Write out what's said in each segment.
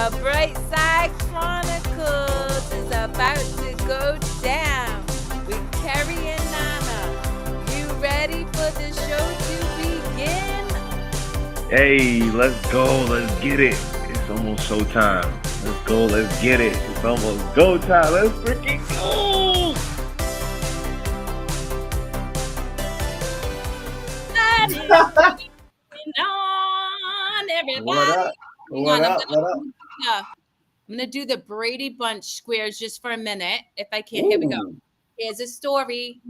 The Brightside Chronicles is about to go down with Kerri and Nana. You ready for the show to begin? Hey, let's go. Let's get it. It's almost showtime. Let's go. Let's get it. It's almost go time. Let's freaking go. On everybody. What up? What up? I'm gonna do the Brady Bunch squares just for a minute, if I can. Here we go. Here's a story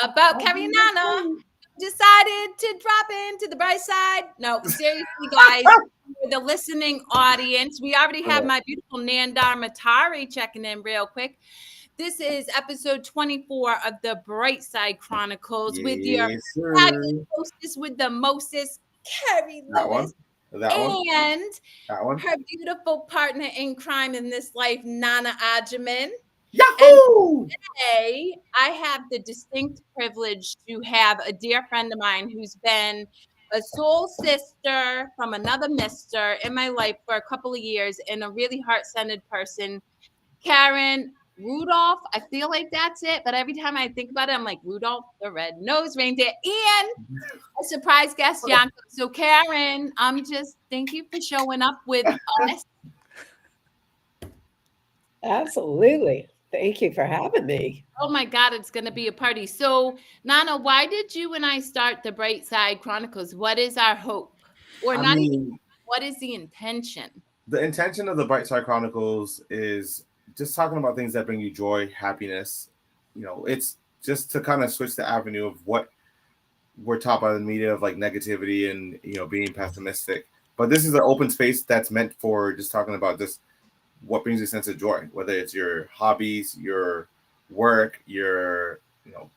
about Kerri and Nana decided to drop into the bright side. No, seriously, guys, for the listening audience, we already have my beautiful Nandar Matari checking in real quick. This is episode 24 of the Brightside Chronicles with your hostess with the mostest, Kerri Lewis, and her beautiful partner in crime in this life, Nana Ajamin. Yahoo! And today, I have the distinct privilege to have a dear friend of mine who's been a soul sister from another mister in my life for a couple of years and a really heart-centered person, Karen Rudolph. I feel like that's it, but every time I think about it, I'm like, Rudolph the red-nosed reindeer, and a surprise guest, Yanko. So, Karen, thank you for showing up with us. Absolutely. Thank you for having me. Oh my God, it's going to be a party. So, Nana, why did you and I start the Brightside Chronicles? What is our hope? Or what is the intention? The intention of the Brightside Chronicles is just talking about things that bring you joy, happiness. You know, it's just to kind of switch the avenue of what we're taught by the media of like negativity and, you know, being pessimistic. But this is an open space that's meant for just talking about just what brings you a sense of joy, whether it's your hobbies, your work, your, you know,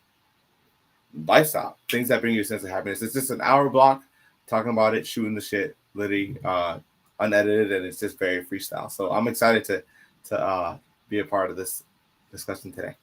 lifestyle, things that bring you a sense of happiness. It's just an hour block talking about it, shooting the shit, literally unedited, and it's just very freestyle. So I'm excited to be a part of this discussion today.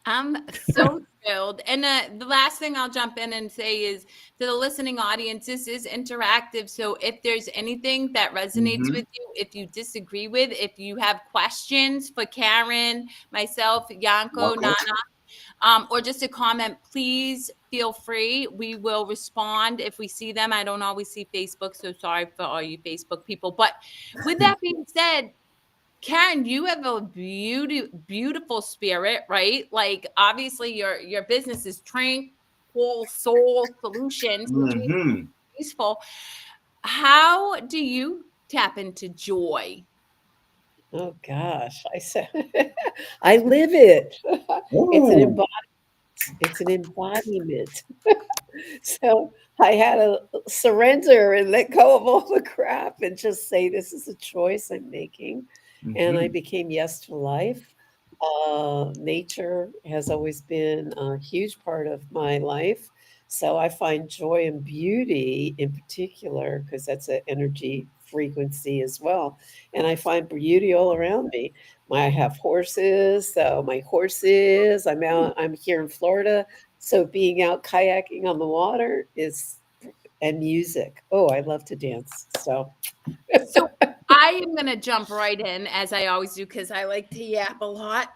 I'm so thrilled. And the last thing I'll jump in and say is to the listening audience, this is interactive. So if there's anything that resonates with you, if you disagree with, if you have questions for Karen, myself, Yanko, Nana, or just a comment, please feel free. We will respond if we see them. I don't always see Facebook, so sorry for all you Facebook people. But with that being said, Karen, you have a beautiful spirit, right? Like, obviously, your business is Tranquil Soul Solutions, which is peaceful. How do you tap into joy? Oh gosh, I live it. It's an embodiment. So I had to surrender and let go of all the crap and just say, this is a choice I'm making. And I became yes to life. Nature has always been a huge part of my life. So I find joy and beauty in particular, because that's an energy frequency as well. And I find beauty all around me. I have horses. So I'm here in Florida. So being out kayaking on the water and music. Oh, I love to dance. So I am going to jump right in, as I always do, because I like to yap a lot.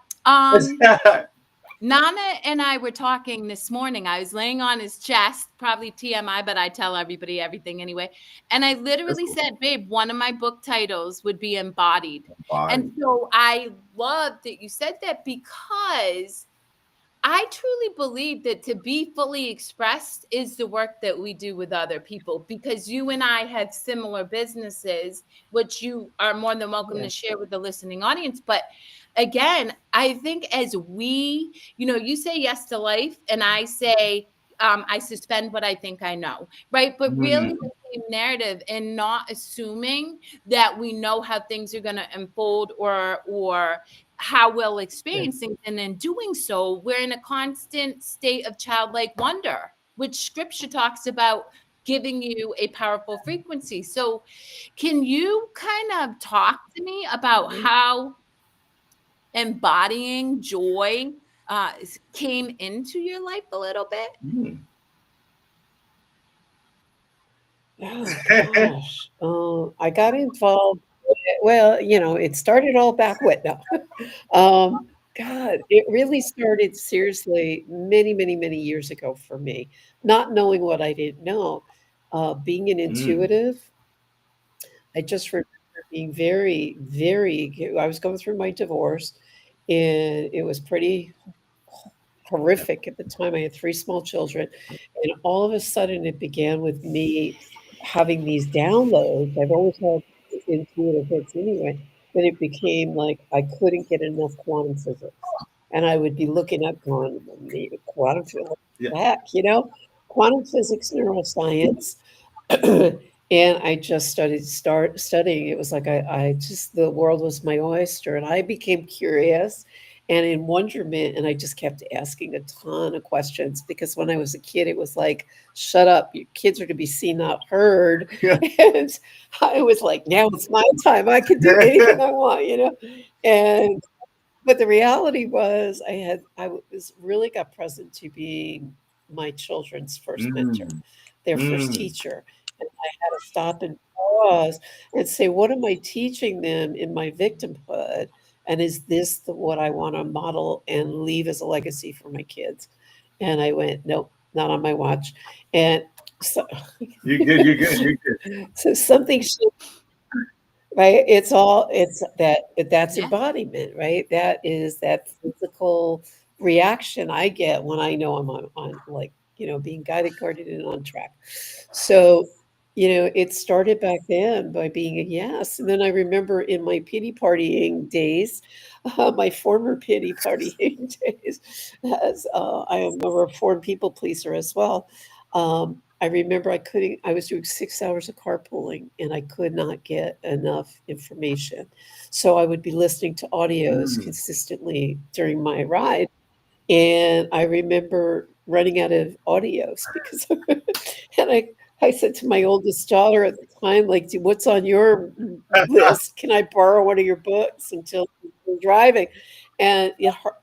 Nana and I were talking this morning. I was laying on his chest, probably TMI, but I tell everybody everything anyway. And I literally said, babe, one of my book titles would be Embodied. And so I love that you said that, because I truly believe that to be fully expressed is the work that we do with other people, because you and I have similar businesses, which you are more than welcome to share with the listening audience. But again, I think as we, you say yes to life, and I say, I suspend what I think I know, right? But really the same narrative, and not assuming that we know how things are going to unfold or how we'll experience things. And in doing so, we're in a constant state of childlike wonder, which scripture talks about giving you a powerful frequency. So can you kind of talk to me about how embodying joy came into your life a little bit? Oh gosh, I got involved Well, it started all back with no. God, it really started seriously many, many, many years ago for me, not knowing what I didn't know. Being an Mm. intuitive, I just remember being very, very, I was going through my divorce, and it was pretty horrific at the time. I had 3 small children, and all of a sudden it began with me having these downloads. I've always had intuitive hits anyway, but it became like I couldn't get enough quantum physics. And I would be looking up going, quantum physics, what Yeah. the heck? Quantum physics, neuroscience. And I just start studying. It was like I just the world was my oyster, and I became curious and in wonderment, and I just kept asking a ton of questions because when I was a kid, it was like, "Shut up! Your kids are to be seen, not heard." Yeah. And I was like, "Now it's my time. I can do anything I want." And but the reality was, I was really got present to being my children's first mentor, Mm. their first Mm. teacher, and I had to stop and pause and say, "What am I teaching them in my victimhood? And is this what I want to model and leave as a legacy for my kids?" And I went, "Nope, not on my watch." And so, You're good. You're good. You're good. so something right? That's Yeah. embodiment, right? That is that physical reaction I get when I know I'm on like, being guided, guarded, and on track. So, it started back then by being a yes. And then I remember in my pity partying days, my former pity partying days, as I am a reformed people pleaser as well. I remember I was doing 6 hours of carpooling and I could not get enough information. So I would be listening to audios Mm. consistently during my ride. And I remember running out of audios because, and I said to my oldest daughter at the time, like, what's on your list? Can I borrow one of your books until you're driving? And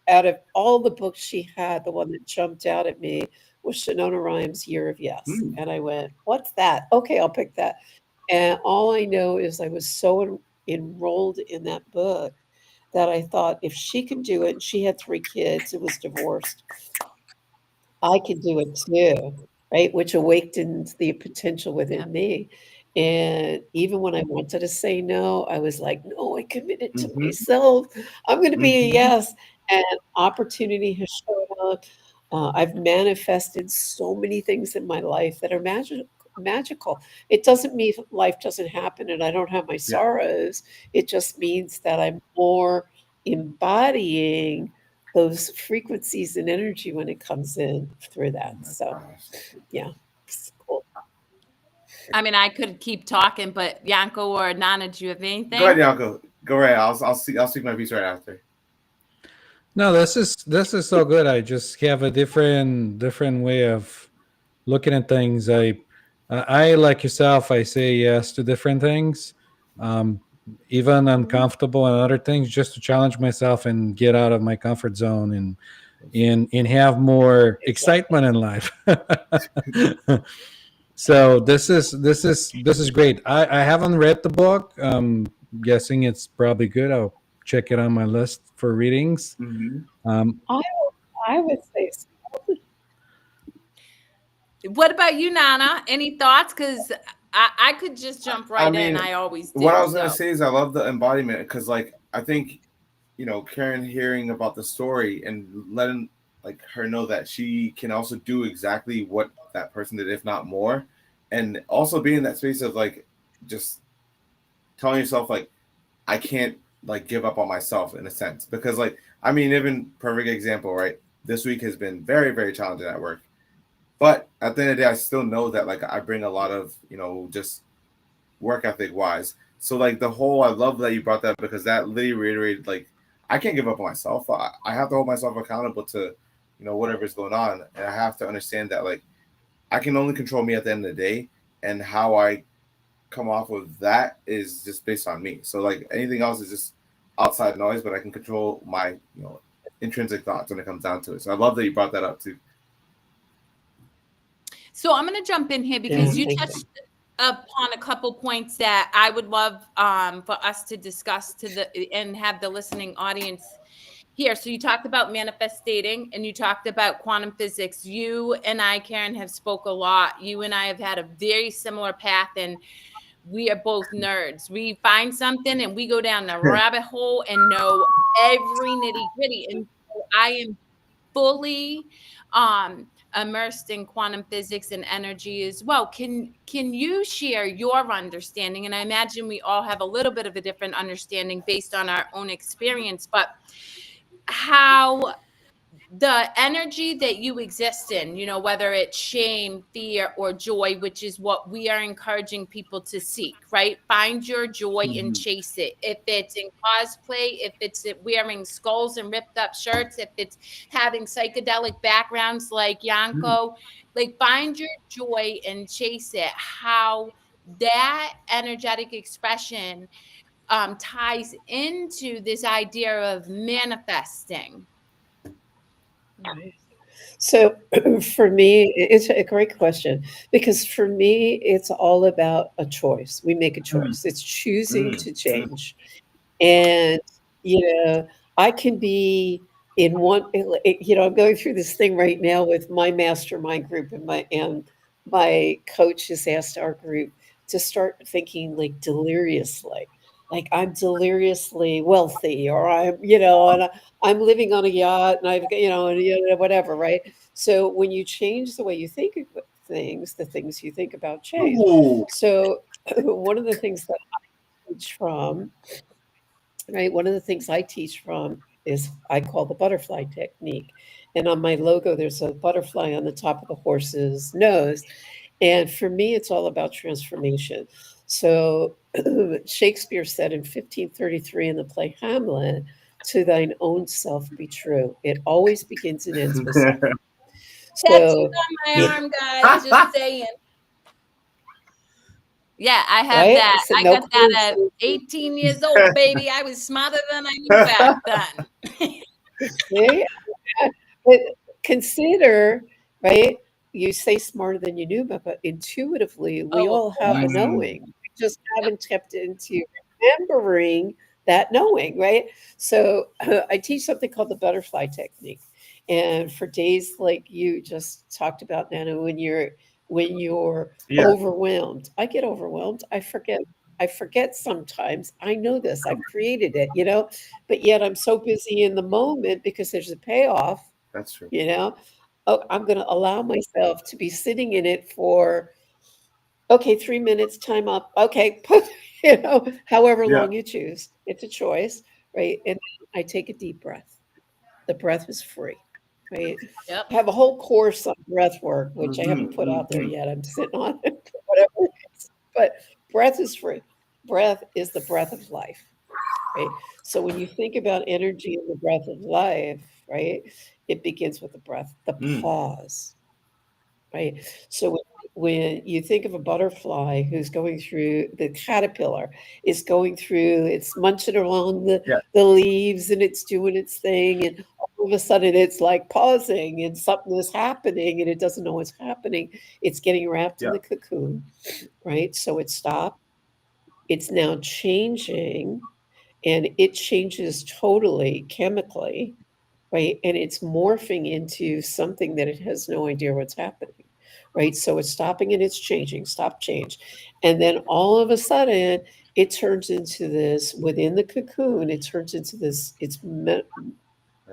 out of all the books she had, the one that jumped out at me was Shannona Rhimes' Year of Yes. Mm. And I went, what's that? Okay, I'll pick that. And all I know is I was so enrolled in that book that I thought if she could do it, she had 3 kids and was divorced, I could do it too, right? Which awakened the potential Yeah. within me. And even when I wanted to say no, I was like, no, I committed to Mhm. myself. I'm going to be a Mhm. yes. And opportunity has showed up. I've manifested so many things in my life that are magical. It doesn't mean life doesn't happen and I don't have my Yeah. sorrows. It just means that I'm more embodying those frequencies and energy when it comes in through Oh that. my So, gosh. yeah, it's cool. I mean, I could keep talking, but Yanko or Nana, do you have Go ahead, anything? Yanko. Go right. I'll speak my piece right after. No, this is so good. I just have a different way of looking at things. I like yourself. I say yes to different things, um, even Mhm. uncomfortable and other things, just to challenge myself and get out of my comfort zone and have more Exactly. excitement in life. So this is great. I haven't read the book. Guessing it's probably good. I'll check it on my list for readings. Mm-hmm. Um, I, I would say What about you, Nana? Any thoughts? Because I could just jump I right in. mean, I always what I do. was gonna So say is I love the embodiment because, like, I think Karen hearing about the story and letting like her know that she can also do exactly what that person did, if not more, and also be in that space of like just telling yourself like I can't like give up on myself in a sense because like I mean even perfect example right this week has been very very challenging at work, but at the end of the day I still know that like I bring a lot of just work ethic wise. So like the whole I love that you brought that because that literally reiterated like I can't give up on myself. I have to hold myself accountable to whatever's going on, and I have to understand that like I can only control me at the end of the day, and how I come off with that is just based on me. So like anything else is just outside noise, but I can control my intrinsic thoughts when it comes down to it. So I love that you brought that up too. I'm going to jump in here yeah, because you thank touched you. upon a couple points that I would love for us to discuss and have the listening audience here. So you talked about manifesting and you talked about quantum physics. You and I, Karen, have spoke a lot. You and I have had a very similar path, and we are both nerds. We find something and we go down the rabbit hole and know every nitty gritty. And so I am fully immersed in quantum physics and energy as well. Can you share your understanding? And I imagine we all have a little bit of a different understanding based on our own experience, but how the energy that you exist in, whether it's shame, fear, or joy, which is what we are encouraging people to seek, right? Find your joy and chase it. If it's in cosplay, if it's wearing skulls and ripped up shirts, if it's having psychedelic backgrounds like Yanko, like find your joy and chase it. How that energetic expression ties into this idea of manifesting. Right. So for me, it's a great question because for me, it's all about a choice. We make a choice. It's choosing to change. And, you know, I can be in one, I'm going through this thing right now with my mastermind group and my coach has asked our group to start thinking like deliriously. Like I'm deliriously wealthy, or I'm living on a yacht, and and whatever, right? So when you change the way you think of things, the things you think about change. So one of the things that I teach from, right? One of the things I teach from is I call the butterfly technique. And on my logo, there's a butterfly on the top of the horse's nose. And for me, it's all about transformation. So Shakespeare said in 1533 in the play Hamlet, "To thine own self be true. It always begins and ends with self." Tattooed on my arm, guys. Just saying. Yeah, I have right? that. So I no got that at 18 years old, baby. I was smarter than I knew back then. See? But consider, right? You say smarter than you knew, but intuitively, we Oh, all of have a course. knowing. We just Yep. haven't tapped into remembering that knowing, right? So I teach something called the butterfly technique. And for days like you just talked about, Nana, when you're Yeah. overwhelmed, I get overwhelmed. I forget. I forget sometimes. I know this. I've created it, but yet I'm so busy in the moment because there's a payoff, That's true. you know. Oh, I'm going to allow myself to be sitting in it for, okay, 3 minutes, time up. Okay, however Yeah. long you choose. It's a choice, right? And I take a deep breath. The breath is free, right? Yep. I have a whole course on breath work, which I haven't put out there yet. I'm sitting on it, whatever it is. But breath is free. Breath is the breath of life, right? So when you think about energy and the breath of life, right, it begins with the breath, the pause, right? So when you think of a butterfly who's going through, the caterpillar is going through, it's munching along Yeah. the leaves and it's doing its thing, and all of a sudden it's like pausing and something is happening and it doesn't know what's happening. It's getting wrapped in Yeah. the cocoon, right? So it stopped. It's now changing, and it changes totally chemically, right? And it's morphing into something that it has no idea what's happening, right? So it's stopping and it's changing, stop, change. And then all of a sudden, it turns into this, within the cocoon, it turns into this,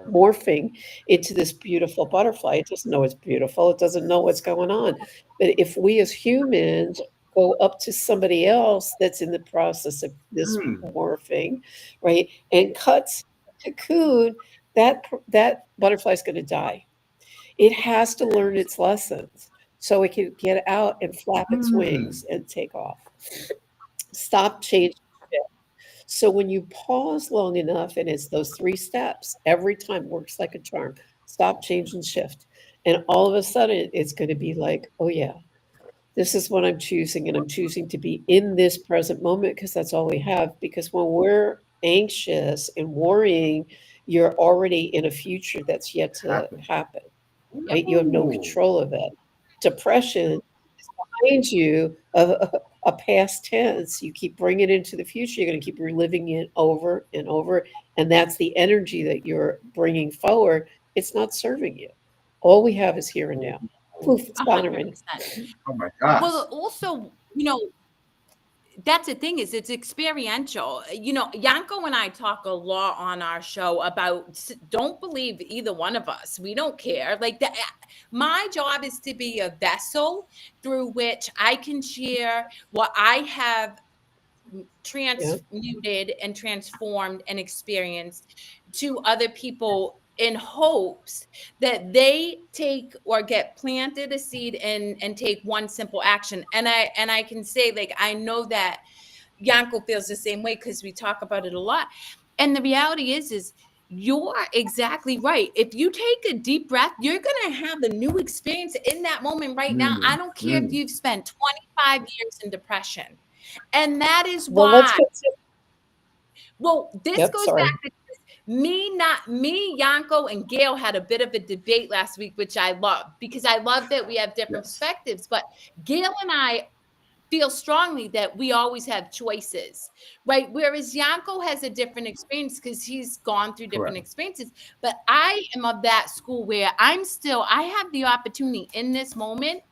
morphing into this beautiful butterfly. It doesn't know it's beautiful, it doesn't know what's going on. But if we as humans go up to somebody else that's in the process of this morphing, right, and cuts the cocoon, that butterfly is going to die. It has to learn its lessons so it can get out and flap its wings and take off. Stop, change, shift. So when you pause long enough, and it's those 3 steps, every time works like a charm. Stop, change, and shift. And all of a sudden, it's going to be like, oh, yeah, this is what I'm choosing. And I'm choosing to be in this present moment because that's all we have. Because when we're anxious and worrying, you're already in a future that's yet to happen, right? You have no control of it. Depression is remind you of a past tense. You keep bringing it into the future. You're going to keep reliving it over and over. And that's the energy that you're bringing forward. It's not serving you. All we have is here and now. Poof, it's gone already. 100%. Oh my gosh. Well, also, that's the thing is it's experiential. Yanko and I talk a lot on our show about don't believe either one of us. We don't care. Like that. My job is to be a vessel through which I can share what I have transmuted and transformed and experienced to other people in hopes that they take or get planted a seed and take one simple action. And I can say, like, I know that Yanko feels the same way because we talk about it a lot. And the reality is you're exactly right. If you take a deep breath, you're going to have a new experience in that moment right now. I don't care if you've spent 25 years in depression. And that is Well, let's why. get to, Well, this yep, goes sorry. back to me, Yanko, and Gail had a bit of a debate last week, which I love because I love that we have different perspectives. But Gail and I feel strongly that we always have choices, right? Whereas Yanko has a different experience because he's gone through different experiences. But I am of that school where I have the opportunity in this moment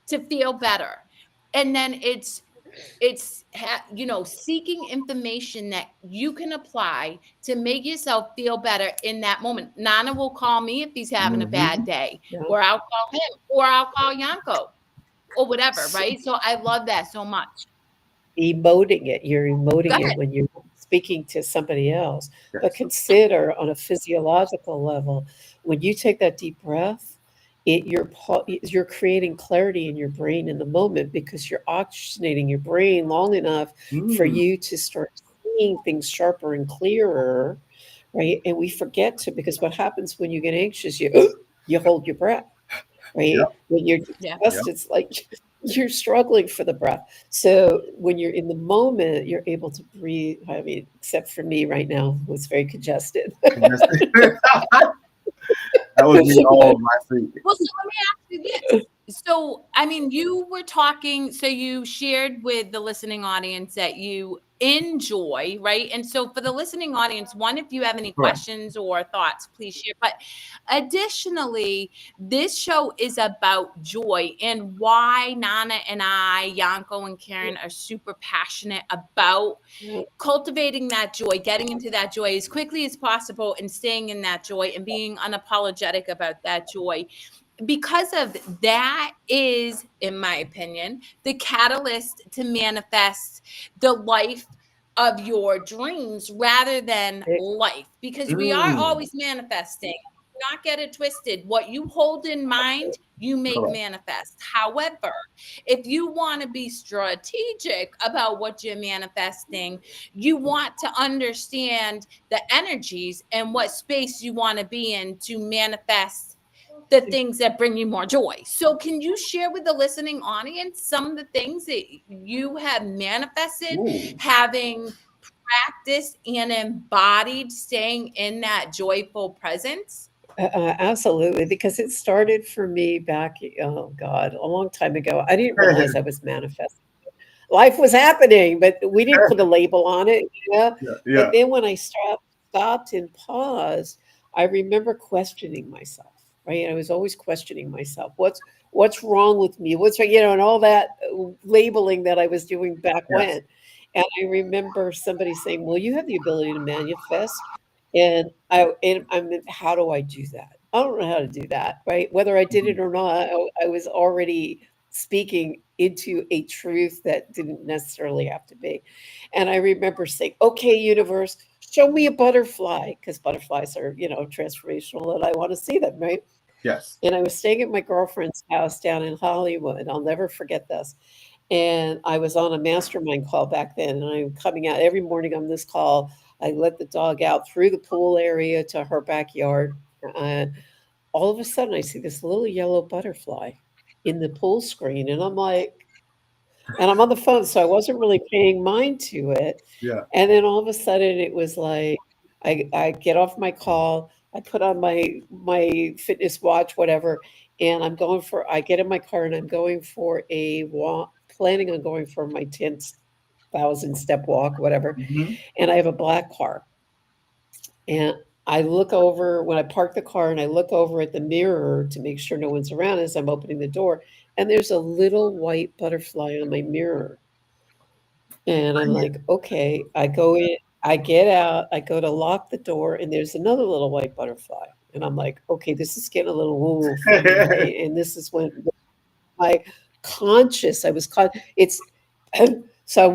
to feel better. And then it's seeking information that you can apply to make yourself feel better in that moment. Nana will call me if he's having a bad day, or I'll call him, or I'll call Yanko, or whatever, right? So I love that so much. Emoting it. You're emoting it when you're speaking to somebody else. But consider on a physiological level, when you take that deep breath, you're creating clarity in your brain in the moment because you're oxygenating your brain long enough for you to start seeing things sharper and clearer, right? And we forget to, because what happens when you get anxious, you hold your breath, right? When you're depressed, it's like you're struggling for the breath. So when you're in the moment, you're able to breathe. I mean, except for me right now, who's very congested. That was me all of last week. Well, so let me ask you this. So, I mean, you were talking, so you shared with the listening audience that you enjoy, right? And so for the listening audience, one, if you have any questions or thoughts, please share. But additionally, this show is about joy and why Nana and I, Yanko and Karen, are super passionate about cultivating that joy, getting into that joy as quickly as possible and staying in that joy and being unapologetic about that joy. Because of that is, in my opinion, the catalyst to manifest the life of your dreams rather than life, because we are always manifesting. Not get it twisted. What you hold in mind, you make manifest. However, if you want to be strategic about what you're manifesting, you want to understand the energies and what space you want to be in to manifest the things that bring you more joy. So can you share with the listening audience some of the things that you have manifested, having practiced and embodied staying in that joyful presence? Absolutely, because it started for me back, oh God, a long time ago. I didn't realize I was manifesting. Life was happening, but we didn't put a label on it. But then when I stopped and paused, I remember questioning myself. Right, I was always questioning myself. What's wrong with me? What's right, and all that labeling that I was doing back when. And I remember somebody saying, "Well, you have the ability to manifest." And how do I do that? I don't know how to do that, right? Whether I did it or not, I was already speaking into a truth that didn't necessarily have to be. And I remember saying, "Okay, universe, show me a butterfly," because butterflies are, transformational, and I want to see them, right? Yes. And I was staying at my girlfriend's house down in Hollywood. I'll never forget this. And I was on a mastermind call back then, and I'm coming out every morning on this call. I let the dog out through the pool area to her backyard. And all of a sudden, I see this little yellow butterfly in the pool screen. And I'm like, and I'm on the phone, so I wasn't really paying mind to it. Yeah. And then all of a sudden, it was like, I get off my call, I put on my fitness watch, whatever, and I get in my car and I'm going for a walk, planning on going for my 10,000 step walk, whatever. And I have a black car. And I look over when I park the car and I look over at the mirror to make sure no one's around as I'm opening the door. And there's a little white butterfly on my mirror. And I'm like, okay, I go in, I get out, I go to lock the door, and there's another little white butterfly. And I'm like, okay, this is getting a little woo for me, right? And this is when my it's so I'm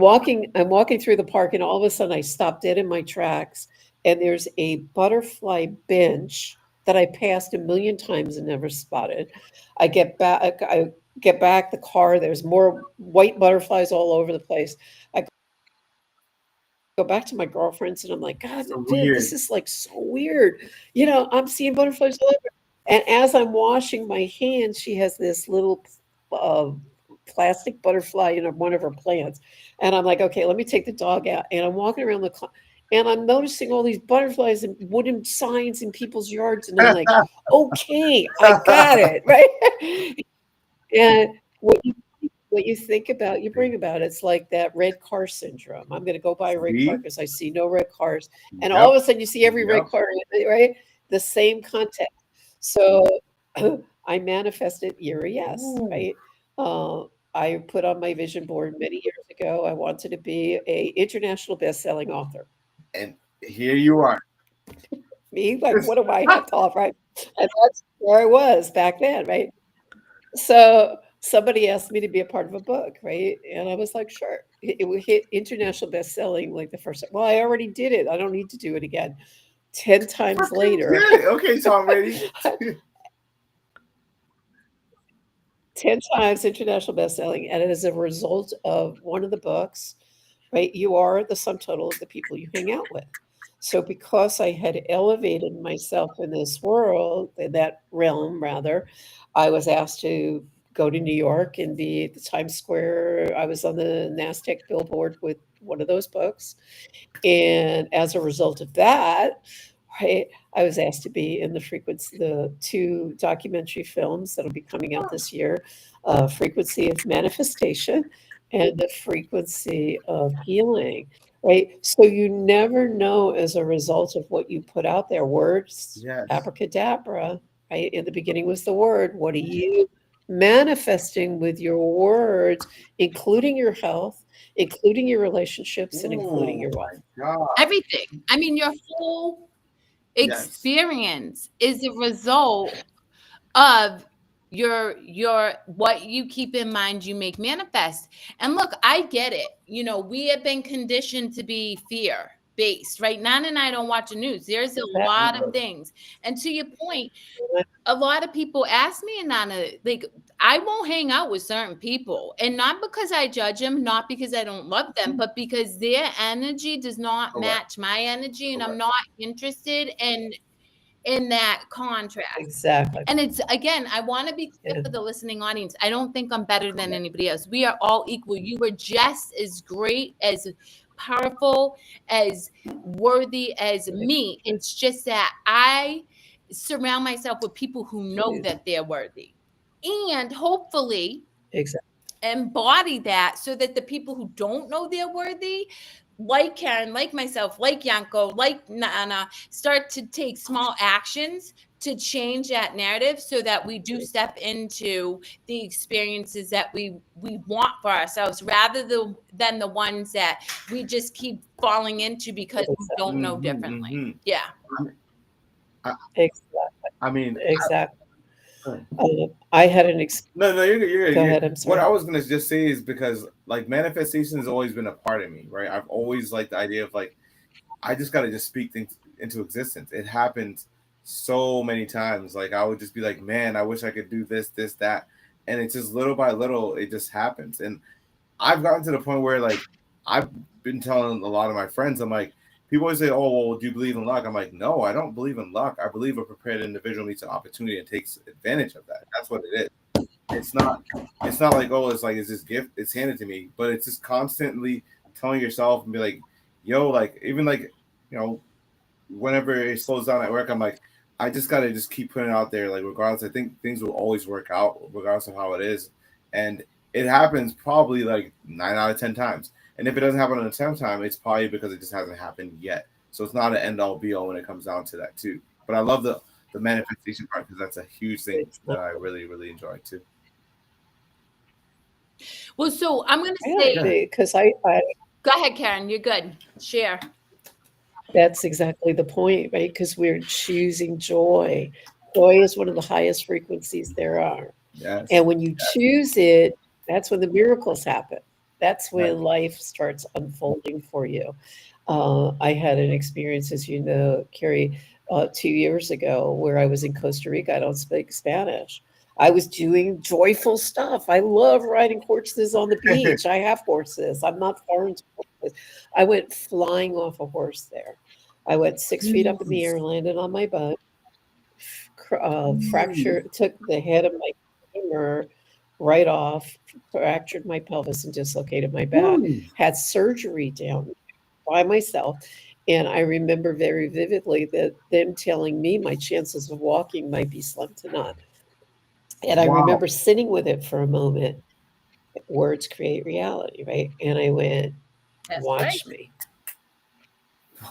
walking through the park, and all of a sudden I stop dead in my tracks, and there's a butterfly bench that I passed a million times and never spotted. I get back the car, there's more white butterflies all over the place. I go back to my girlfriend's and I'm like, God, this is like so weird. I'm seeing butterflies all over. And as I'm washing my hands, she has this little plastic butterfly in one of her plants. And I'm like, okay, let me take the dog out. And I'm walking around and I'm noticing all these butterflies and wooden signs in people's yards. And I'm like, okay, I got it, right? And what you think about, you bring about, it's like that red car syndrome. I'm going to go buy a red car because I see no red cars. And all of a sudden you see every red car, right? The same context. So I manifested yes, right? I put on my vision board many years ago, I wanted to be an international best-selling author. And here you are. Me? Like, what do I have to offer? Right? And that's where I was back then, right? So somebody asked me to be a part of a book, right? And I was like, sure. It would hit international best-selling like the first time. Well, I already did it. I don't need to do it again. 10 times later. Okay, Tom Brady. 10 times international best-selling. And as a result of one of the books, right, you are the sum total of the people you hang out with. So because I had elevated myself in this world, in that realm rather, I was asked to go to New York and be at the Times Square. I was on the NASDAQ billboard with one of those books. And as a result of that, right, I was asked to be in the 2 documentary films that'll be coming out this year, Frequency of Manifestation and The Frequency of Healing, right? So you never know as a result of what you put out there. Words, abracadabra, right? In the beginning was the word. What are you manifesting with your words, including your health, including your relationships, and including your wealth? Everything. I mean, your whole experience is a result of your what you keep in mind, you make manifest. And look, I get it. We have been conditioned to be fear based, right? Nana and I don't watch the news. There's a lot of things. And to your point, a lot of people ask me, and Nana, like, I won't hang out with certain people, and not because I judge them, not because I don't love them, but because their energy does not match my energy, and I'm not interested in that contrast. Exactly. And it's, again, I want to be clear for the listening audience. I don't think I'm better than anybody else. We are all equal. You are just as great, as powerful, as worthy as me. It's just that I surround myself with people who know that they're worthy, and hopefully embody that, so that the people who don't know they're worthy, like Karen, like myself, like Yanko, like Nana, start to take small actions to change that narrative, so that we do step into the experiences that we want for ourselves, rather than the ones that we just keep falling into because we don't know differently. Yeah. Exactly. I mean, exactly. I had an No, you're Go ahead. I'm sorry. What I was gonna just say is, because like manifestation has always been a part of me, right? I've always liked the idea of like, I just gotta just speak things into existence. It happens so many times. Like I would just be like, man, I wish I could do this, that, and it's just little by little, it just happens. And I've gotten to the point where like I've been telling a lot of my friends, I'm like, people always say, oh, well, do you believe in luck? I'm like, no, I don't believe in luck. I believe a prepared individual meets an opportunity and takes advantage of that. That's what it is. It's not like, oh, it's this gift, it's handed to me, but it's just constantly telling yourself and be like, yo, like, even like, whenever it slows down at work, I'm like, I just gotta just keep putting it out there. Like regardless, I think things will always work out regardless of how it is, and it happens probably like 9 out of 10 times. And if it doesn't happen on the 10th time, it's probably because it just hasn't happened yet. So it's not an end all be all when it comes down to that too. But I love the manifestation part because that's a huge thing that I really, really enjoy too. Well, so I'm going to say, because I go ahead, Karen, you're good. Share. That's exactly the point, right? Because we're choosing joy. Joy is one of the highest frequencies there are. Yes. And when you choose it, that's when the miracles happen. That's when life starts unfolding for you. I had an experience, as you know, Kerri, 2 years ago where I was in Costa Rica. I don't speak Spanish. I was doing joyful stuff. I love riding horses on the beach. I have horses. I'm not foreign to horses. I went flying off a horse there. I went 6 feet up in the air, landed on my butt, fractured, took the head of my femur right off, fractured my pelvis and dislocated my back. Had surgery down by myself. And I remember very vividly that them telling me my chances of walking might be slim to none. And I remember sitting with it for a moment. Words create reality, right? And I went, watch me.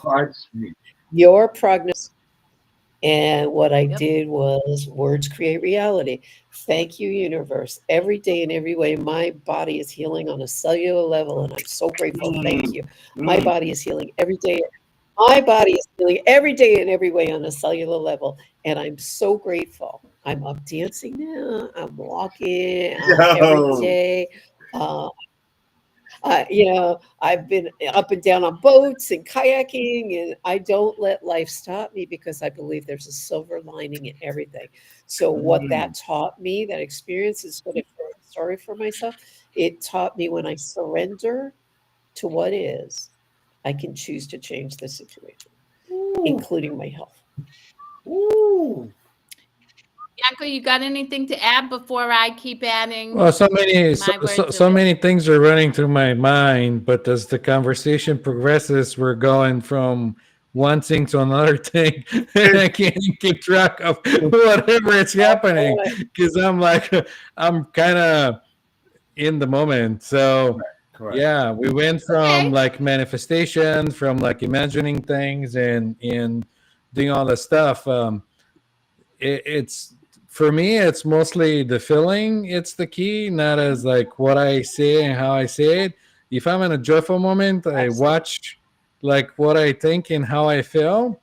Watch me. Your prognosis. And what I did was words create reality. Thank you, universe. Every day in every way, my body is healing on a cellular level. And I'm so grateful. Thank you. My body is healing every day. My body is healing every day in every way on a cellular level. And I'm so grateful. I'm up dancing now. I'm walking every day. I've been up and down on boats and kayaking, and I don't let life stop me because I believe there's a silver lining in everything. So what that taught me, that experience is what I'm sorry for myself. It taught me when I surrender to what is, I can choose to change the situation, including my health. Yanko, you got anything to add before I keep adding? Well, so many things are running through my mind, but as the conversation progresses, we're going from one thing to another thing, and I can't keep track of whatever is happening because I'm kind of in the moment. So yeah, we went from like manifestation, from like imagining things and doing all this stuff. It's for me, it's mostly the feeling. It's the key, not as like what I say and how I say it. If I'm in a joyful moment, I watch like what I think and how I feel,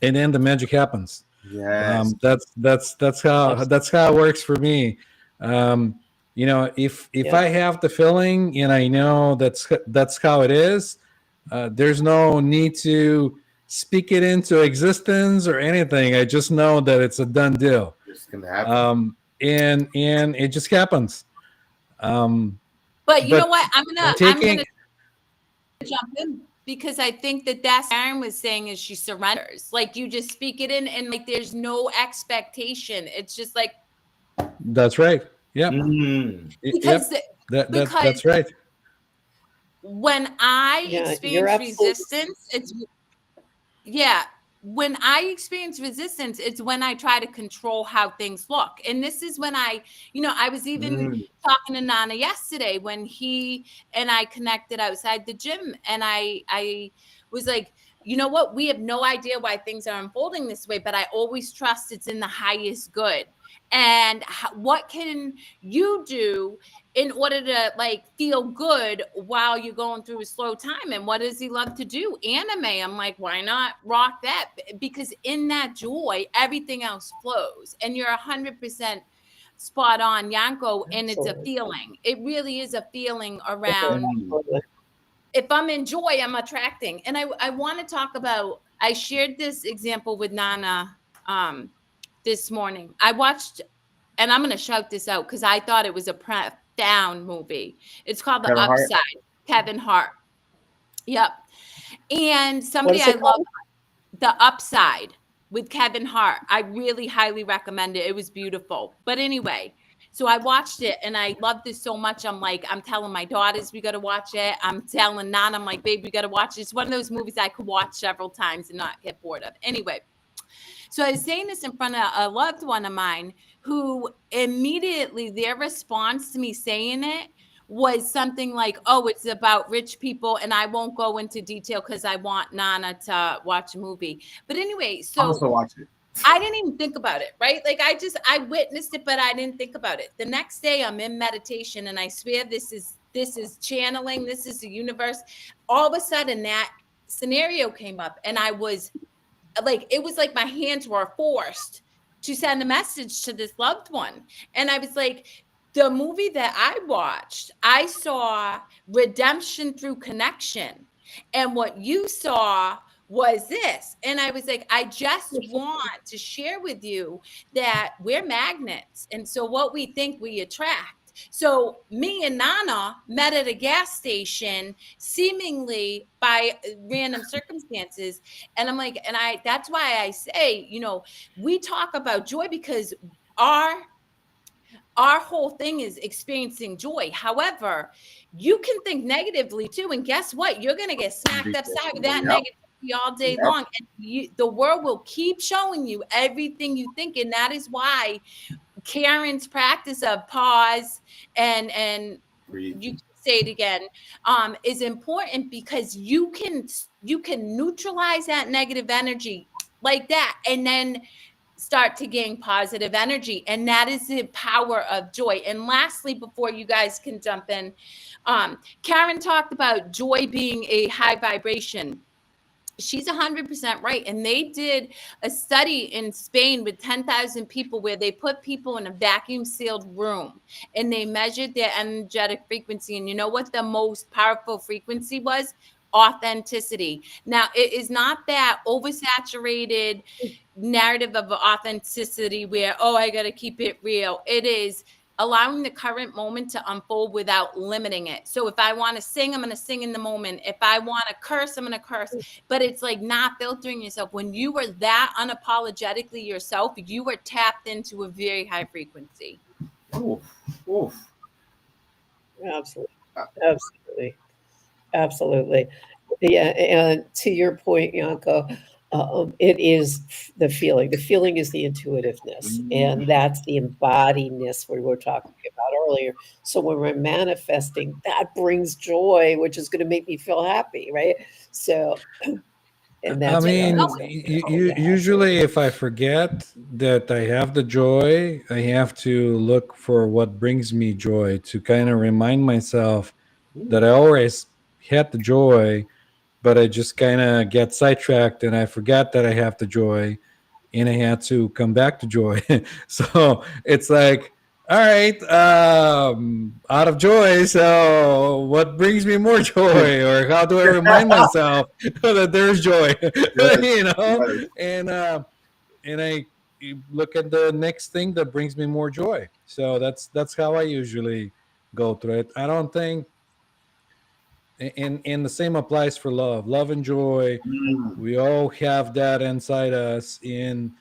and then the magic happens. Yes. That's how it works for me. If I have the feeling and I know that's how it is, there's no need to speak it into existence or anything. I just know that it's a done deal. It's gonna happen. And it just happens. But you know what? I'm gonna jump in because I think that's what Aaron was saying is she surrenders. Like you just speak it in and like there's no expectation. It's just like that's right. Yeah. Because that's right. When I experience resistance, when I experience resistance, it's when I try to control how things look. And this is when I was even talking to Nana yesterday when he and I connected outside the gym. And I was like, you know what? We have no idea why things are unfolding this way, but I always trust it's in the highest good. And what can you do in order to like feel good while you're going through a slow time? And what does he love to do? Anime. I'm like, why not rock that? Because in that joy, everything else flows. And you're 100% spot on, Yanko. And it's a feeling. It really is a feeling around. If I'm in joy, I'm attracting. And I want to talk about, I shared this example with Nana this morning. I watched, and I'm going to shout this out because I thought it was a profound movie. It's called The Upside. Kevin Hart. Yep. And somebody I love, The Upside with Kevin Hart. I really highly recommend it. It was beautiful. But anyway, so I watched it and I loved this so much. I'm telling my daughters we got to watch it. I'm telling Nana, I'm like, babe, we got to watch it. It's one of those movies I could watch several times and not get bored of. Anyway, So I was saying this in front of a loved one of mine who immediately their response to me saying it was something like, oh, it's about rich people. And I won't go into detail because I want Nana to watch a movie. But anyway, I'll so also watch it. I didn't even think about it, right? Like I witnessed it, but I didn't think about it. The next day I'm in meditation and I swear this is channeling, this is the universe. All of a sudden that scenario came up and I was like, it was like my hands were forced to send a message to this loved one. And I was like, the movie that I watched, I saw redemption through connection. And what you saw was this. And I was like, I just want to share with you that we're magnets. And so what we think we attract. So me and Nana met at a gas station, seemingly by random circumstances. And I'm like, that's why I say, we talk about joy because our whole thing is experiencing joy. However, you can think negatively too. And guess what? You're going to get smacked upside with that negativity all day long. And the world will keep showing you everything you think. And that is why Karen's practice of pause and you can say it again is important, because you can neutralize that negative energy like that and then start to gain positive energy. And that is the power of joy. And lastly, before you guys can jump in, Karen talked about joy being a high vibration. She's 100% right. And they did a study in Spain with 10,000 people where they put people in a vacuum sealed room and they measured their energetic frequency. And you know what the most powerful frequency was? Authenticity. Now, it is not that oversaturated narrative of authenticity where, oh, I got to keep it real. It is allowing the current moment to unfold without limiting it. So if I want to sing, I'm going to sing in the moment. If I want to curse, I'm going to curse. But it's like not filtering yourself. When you are that unapologetically yourself, you are tapped into a very high frequency. Oof. Absolutely. Yeah, and to your point, Yanko, it is the feeling. The feeling is the intuitiveness, and that's the embodiedness we were talking about earlier. So when we're manifesting, that brings joy, which is going to make me feel happy, right? So, and that's usually if I forget that I have the joy, I have to look for what brings me joy to kind of remind myself that I always had the joy, but I just kind of get sidetracked and I forgot that I have the joy and I had to come back to joy. So it's like, all right, out of joy. So what brings me more joy, or how do I remind myself that there's joy, and I look at the next thing that brings me more joy. So that's how I usually go through it. I don't think, and the same applies for love and joy. We all have that inside us. In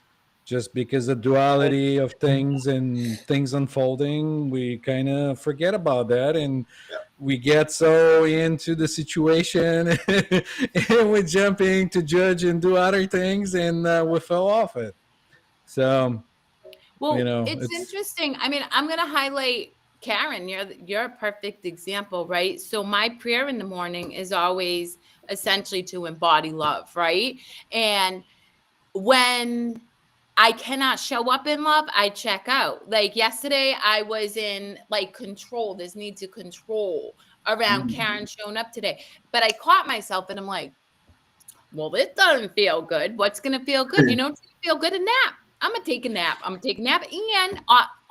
just because the duality of things and things unfolding, we kind of forget about that, and we get so into the situation and we're jumping to judge and do other things, and we fell off it. So it's interesting. I mean, I'm going to highlight Karen, you're a perfect example, right? So my prayer in the morning is always essentially to embody love, right? And when I cannot show up in love, I check out. Like yesterday, I was in like control, this need to control around Karen showing up today. But I caught myself and I'm like, well, this doesn't feel good. What's going to feel good? It's going to feel good, a nap. I'm going to take a nap. And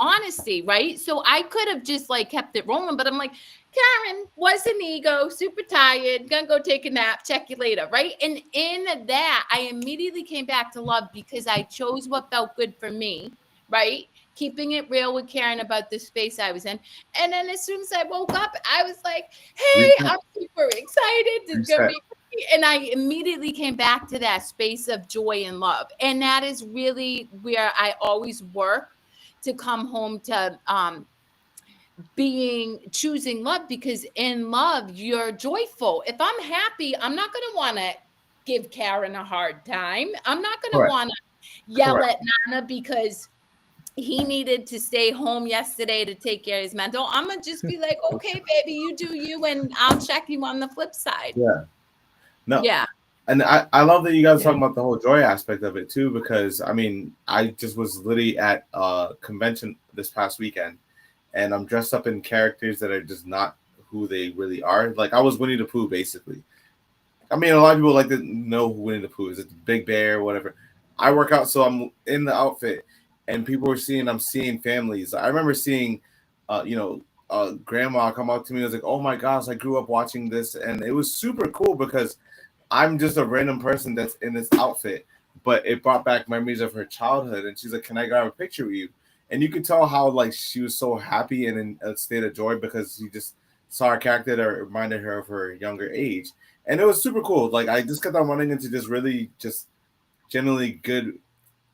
honesty, right? So I could have just like kept it rolling, but I'm like, Karen was an ego, super tired, gonna go take a nap, check you later, right? And in that, I immediately came back to love because I chose what felt good for me, right? Keeping it real with Karen about the space I was in. And then as soon as I woke up, I was like, hey, I'm super excited. It's gonna be. And I immediately came back to that space of joy and love. And that is really where I always work to come home to choosing love, because in love, you're joyful. If I'm happy, I'm not going to want to give Karen a hard time. I'm not going to want to yell at Nana because he needed to stay home yesterday to take care of his mental, I'm going to just be like, okay, baby, you do you, and I'll check you on the flip side. Yeah. No. Yeah. And I love that you guys are talking about the whole joy aspect of it too, because I mean, I just was literally at a convention this past weekend, and I'm dressed up in characters that are just not who they really are. Like I was Winnie the Pooh, basically. I mean, a lot of people like to know who Winnie the Pooh is. It's Big Bear, whatever. I work out, so I'm in the outfit, and people were seeing. I'm seeing families. I remember seeing, grandma come up to me and was like, "Oh my gosh, I grew up watching this," and it was super cool because I'm just a random person that's in this outfit, but it brought back memories of her childhood. And she's like, "Can I grab a picture with you?" And you could tell how like she was so happy and in a state of joy because she just saw a character that reminded her of her younger age. And it was super cool. Like I just kept on running into just really just generally good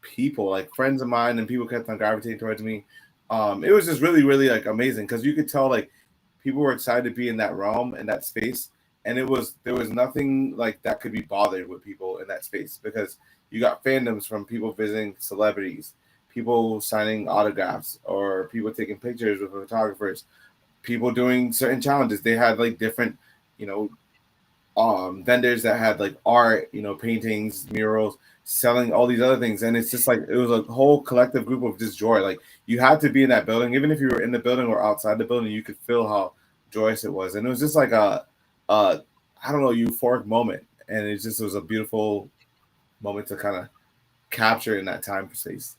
people, like friends of mine, and people kept on gravitating towards me. It was just really, really like amazing because you could tell like people were excited to be in that realm and that space. And there was nothing like that could be bothered with people in that space because you got fandoms from people visiting celebrities, people signing autographs, or people taking pictures with photographers, people doing certain challenges. They had like different, vendors that had like art, paintings, murals, selling all these other things. And it's just like it was a whole collective group of just joy. Like you had to be in that building, even if you were in the building or outside the building, you could feel how joyous it was. And it was just like a I don't know, euphoric moment, and it was a beautiful moment to kind of capture in that time space.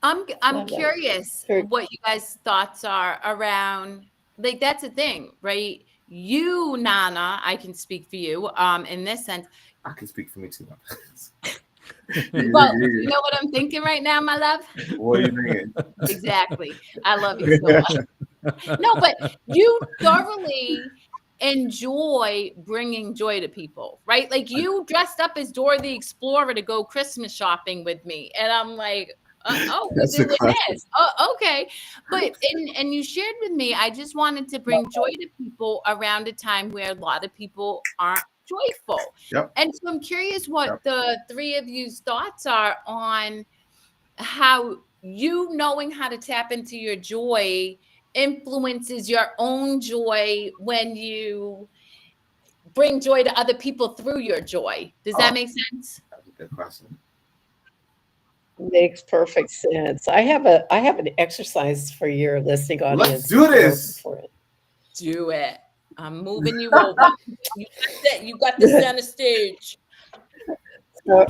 I'm curious what you guys' thoughts are around, like that's the thing, right? You, Nana, I can speak for you in this sense. I can speak for me too. Well, you know what I'm thinking right now, my love? What are you thinking? Exactly. I love you so much. No, but you thoroughly enjoy bringing joy to people, right? Like you dressed up as Dora the Explorer to go Christmas shopping with me. And I'm like, oh, we're doing this. Oh, okay. But and you shared with me, I just wanted to bring joy to people around a time where a lot of people aren't joyful. Yep. And so I'm curious what the three of you's thoughts are on how you knowing how to tap into your joy influences your own joy when you bring joy to other people through your joy. Does that make sense? That's a good question. Makes perfect sense. I have an exercise for your listening audience. Let's do this. Do it. I'm moving you over. You got the center stage. So,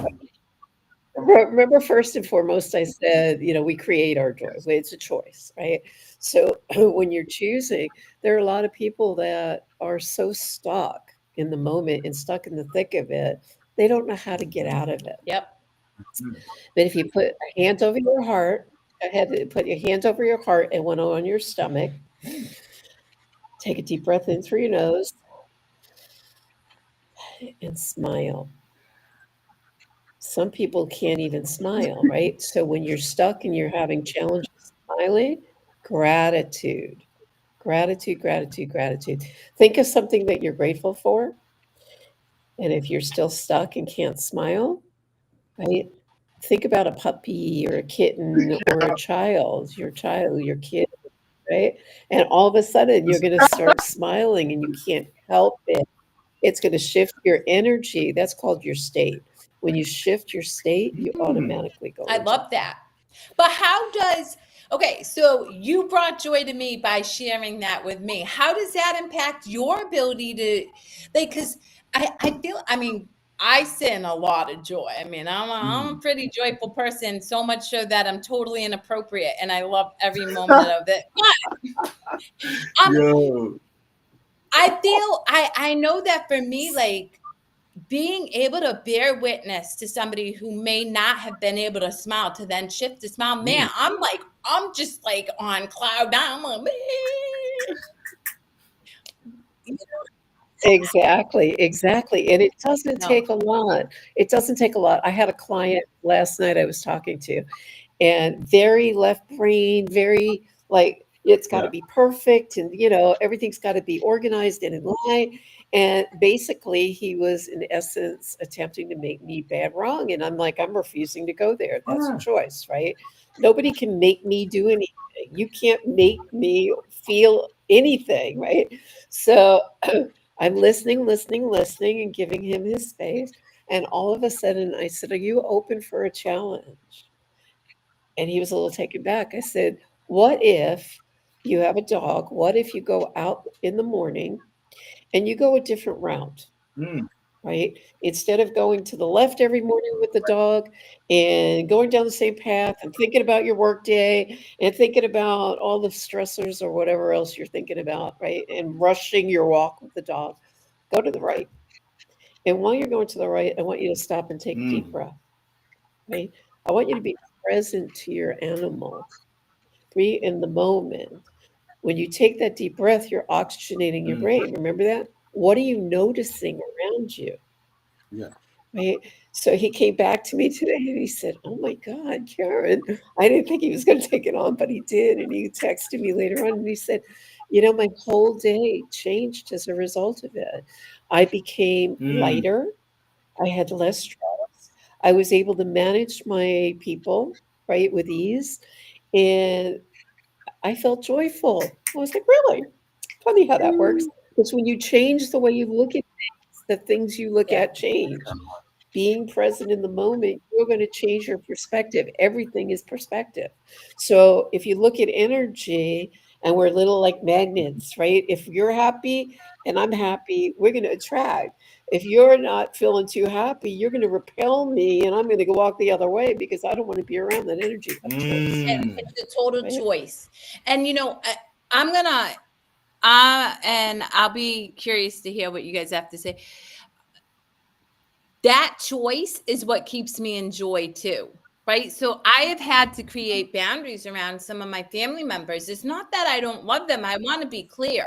remember, first and foremost, I said, we create our joy. It's a choice, right? So when you're choosing, there are a lot of people that are so stuck in the moment and stuck in the thick of it, they don't know how to get out of it. Yep. But if you put hands over your heart, put your hands over your heart and one on your stomach. Take a deep breath in through your nose and smile. Some people can't even smile, right? So when you're stuck and you're having challenges smiling, gratitude. Think of something that you're grateful for. And if you're still stuck and can't smile, right? Think about a puppy or a kitten or a child, your kid, right? And all of a sudden you're going to start smiling and you can't help it. It's going to shift your energy. That's called your state. When you shift your state, you automatically go. I love that. But okay, so you brought joy to me by sharing that with me. How does that impact your ability to, because I feel, I send a lot of joy. I'm a pretty joyful person, so much so that I'm totally inappropriate and I love every moment of it. But I know that for me, like being able to bear witness to somebody who may not have been able to smile to then shift to smile, man, I'm just like on cloud nine. I'm like, Exactly. And it doesn't take a lot. I had a client last night I was talking to, and very left brain, very like It's got to be perfect, and everything's got to be organized and in line. And basically, he was in essence attempting to make me bad wrong, and I'm like, I'm refusing to go there. That's a choice, right? Nobody can make me do anything. You can't make me feel anything, right? So I'm listening, and giving him his space. And all of a sudden, I said, "Are you open for a challenge?" And he was a little taken back. I said, "What if you have a dog? What if you go out in the morning and you go a different route?" Right? Instead of going to the left every morning with the dog and going down the same path and thinking about your work day and thinking about all the stressors or whatever else you're thinking about, right? And rushing your walk with the dog, go to the right. And while you're going to the right, I want you to stop and take a deep breath, right? I want you to be present to your animal, be in the moment. When you take that deep breath, you're oxygenating your brain. Remember that? What are you noticing around you? Yeah. Right. So he came back to me today and he said, "Oh my God, Karen, I didn't think he was going to take it on, but he did." And he texted me later on and he said, "My whole day changed as a result of it. I became lighter. I had less stress. I was able to manage my people, right, with ease. And I felt joyful." I was like, "Really? Funny how that works." Because when you change the way you look at things, the things you look at change. Being present in the moment, you're going to change your perspective. Everything is perspective. So if you look at energy, and we're little like magnets, right? If you're happy and I'm happy, we're going to attract. If you're not feeling too happy, you're going to repel me and I'm going to go walk the other way because I don't want to be around that energy. Of choice. It's a total Right? choice. And I'm gonna and I'll be curious to hear what you guys have to say. That choice is what keeps me in joy too, right? So I have had to create boundaries around some of my family members. It's not that I don't love them. I want to be clear.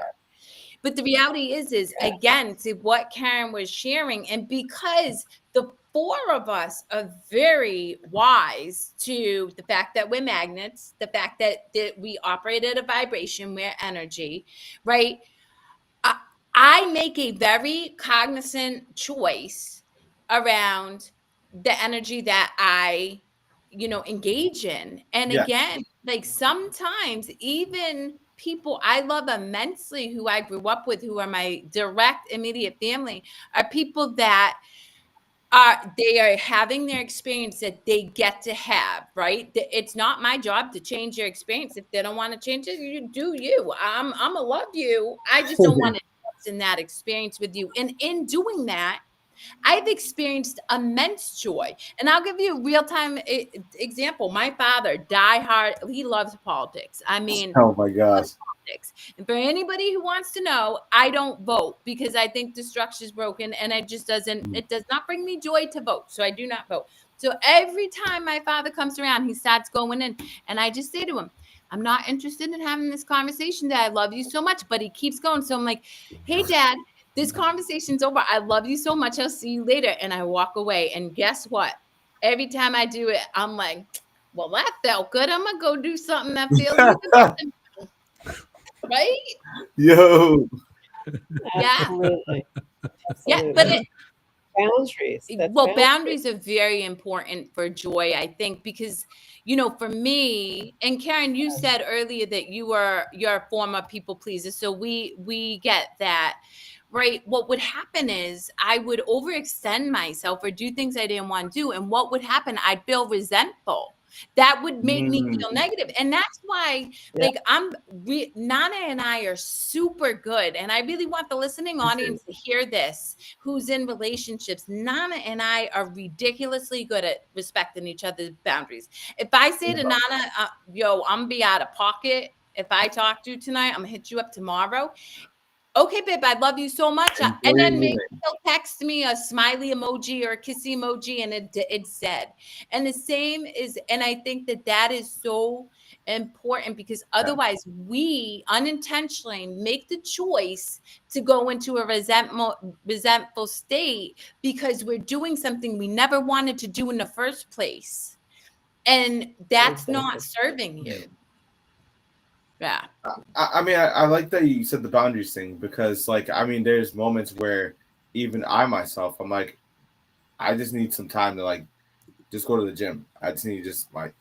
But the reality is again, to what Karen was sharing, and because the four of us are very wise to the fact that we're magnets, the fact that we operate at a vibration, we're energy, right? I make a very cognizant choice around the energy that I, engage in. And again, like sometimes even people I love immensely who I grew up with, who are my direct immediate family, are people that they are having their experience that they get to have, right? It's not my job to change your experience. If they don't want to change it, you do you. I'm gonna love you. I just don't want to invest in that experience with you. And in doing that, I've experienced immense joy. And I'll give you a real-time example. My father, diehard, he loves politics. I mean, oh my gosh. Politics. And for anybody who wants to know, I don't vote because I think the structure is broken and it does not bring me joy to vote. So I do not vote. So every time my father comes around, he starts going in and I just say to him, "I'm not interested in having this conversation, Dad. I love you so much." But he keeps going. So I'm like, "Hey, Dad, this conversation's over. I love you so much. I'll see you later." And I walk away. And guess what? Every time I do it, I'm like, "Well, that felt good. I'm going to go do something that feels even better." Right? Yo. Yeah. Absolutely. Yeah. But boundaries. Boundaries are very important for joy, I think, because, for me, and Karen, you said earlier that you're a former people pleaser. So we get that. Right. What would happen is I would overextend myself or do things I didn't want to do. And what would happen? I'd feel resentful. That would make me feel negative. And that's why, like, Nana and I are super good. And I really want the listening audience to hear this, who's in relationships. Nana and I are ridiculously good at respecting each other's boundaries. If I say to Nana, yo, I'm going to be out of pocket. If I talk to you tonight, I'm going to hit you up tomorrow. Okay, babe, I love you so much. And then maybe he'll text me a smiley emoji or a kissy emoji and it's said. And the same is, and I think that is so important because otherwise we unintentionally make the choice to go into a resentful state because we're doing something we never wanted to do in the first place. And that's not serving you. Yeah. I mean, I like that you said the boundaries thing, because like, I mean, there's moments where even I myself, I'm like, I just need some time to like just go to the gym. I just need just like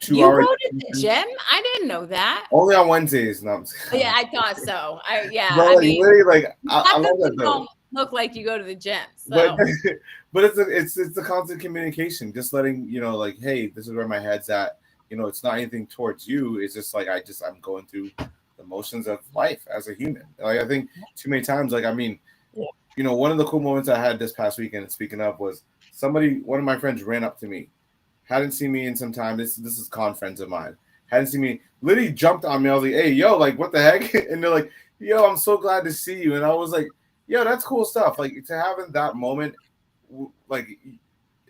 2 You hours. go to the gym? I didn't know that. Only on Wednesdays. No, Yeah, I thought so. but I like mean, literally, like I half love of that you though. don't look like you go to the gym. But So but it's the constant communication, just letting you know, like, hey, this is where my head's at. You know, it's not anything towards you. It's just like I'm going through the motions of life as a human. Like I think too many times, like I mean, you know, one of the cool moments I had this past weekend, speaking of, was one of my friends ran up to me, hadn't seen me in some time. This is con friends of mine. Hadn't seen me. Literally jumped on me. I was like, hey, yo, like what the heck? And they're like, yo, I'm so glad to see you. And I was like, yo, that's cool stuff. Like to have in that moment, like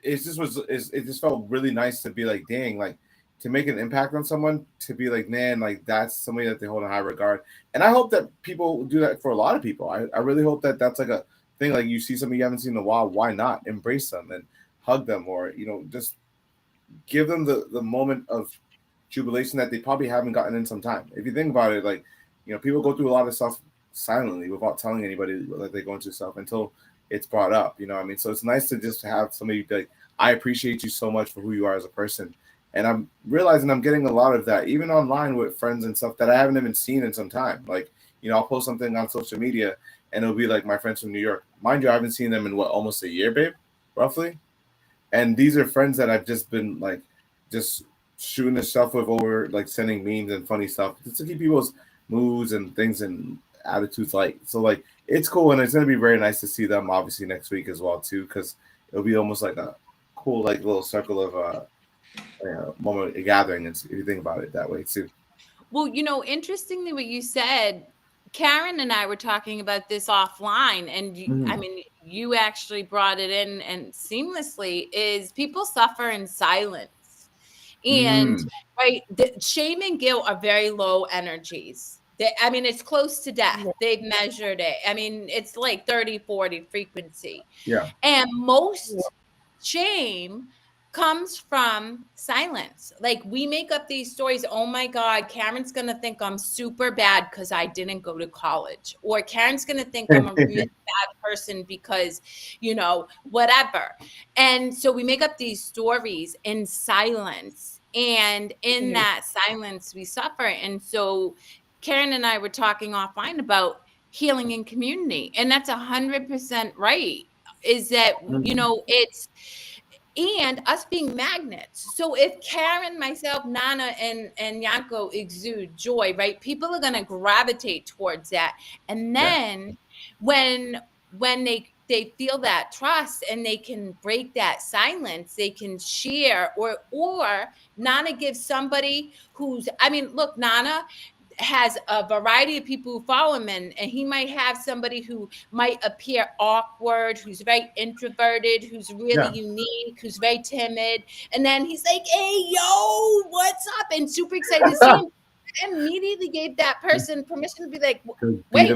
it just felt really nice to be like, dang, like to make an impact on someone, to be like, man, like that's somebody that they hold in high regard. And I hope that people do that for a lot of people. I really hope that that's like a thing. Like you see somebody you haven't seen in a while, why not embrace them and hug them, or you know, just give them the moment of jubilation that they probably haven't gotten in some time. If you think about it, like, you know, people go through a lot of stuff silently without telling anybody that they're going through stuff until it's brought up, you know what I mean? So it's nice to just have somebody be like, I appreciate you so much for who you are as a person. And I'm realizing I'm getting a lot of that, even online with friends and stuff that I haven't even seen in some time. Like, you know, I'll post something on social media and it'll be like my friends from New York. Mind you, I haven't seen them in almost a year, babe, roughly. And these are friends that I've just been like, just shooting the stuff with, over like sending memes and funny stuff just to keep people's moods and things and attitudes light. So like it's cool, and it's gonna be very nice to see them obviously next week as well too, because it'll be almost like a cool like little circle of moment of gathering, if you think about it that way too. well, you know, interestingly, what you said, Karen and I were talking about this offline, and I mean, you actually brought it in and seamlessly, is people suffer in silence. And right, shame and guilt are very low energies. I mean, it's close to death. They've measured it. I mean, it's like 30, 40 frequency. Yeah. And most shame comes from silence. Like we make up these stories. Oh my God, Karen's going to think I'm super bad because I didn't go to college. Or Karen's going to think I'm a really bad person because, you know, whatever. And so we make up these stories in silence. And in that silence, we suffer. And so Karen and I were talking offline about healing in community. And that's 100% right. Is that, you know, it's, and us being magnets. So if Karen, myself, Nana, and Yanko exude joy, right? People are going to gravitate towards that. And then when they feel that trust and they can break that silence, they can share, or Nana gives somebody who's, I mean, look, Nana has a variety of people who follow him, and he might have somebody who might appear awkward, who's very introverted, who's really unique, who's very timid, and then he's like, hey, yo, what's up, and super excited to see him. And immediately gave that person permission to be like, wait,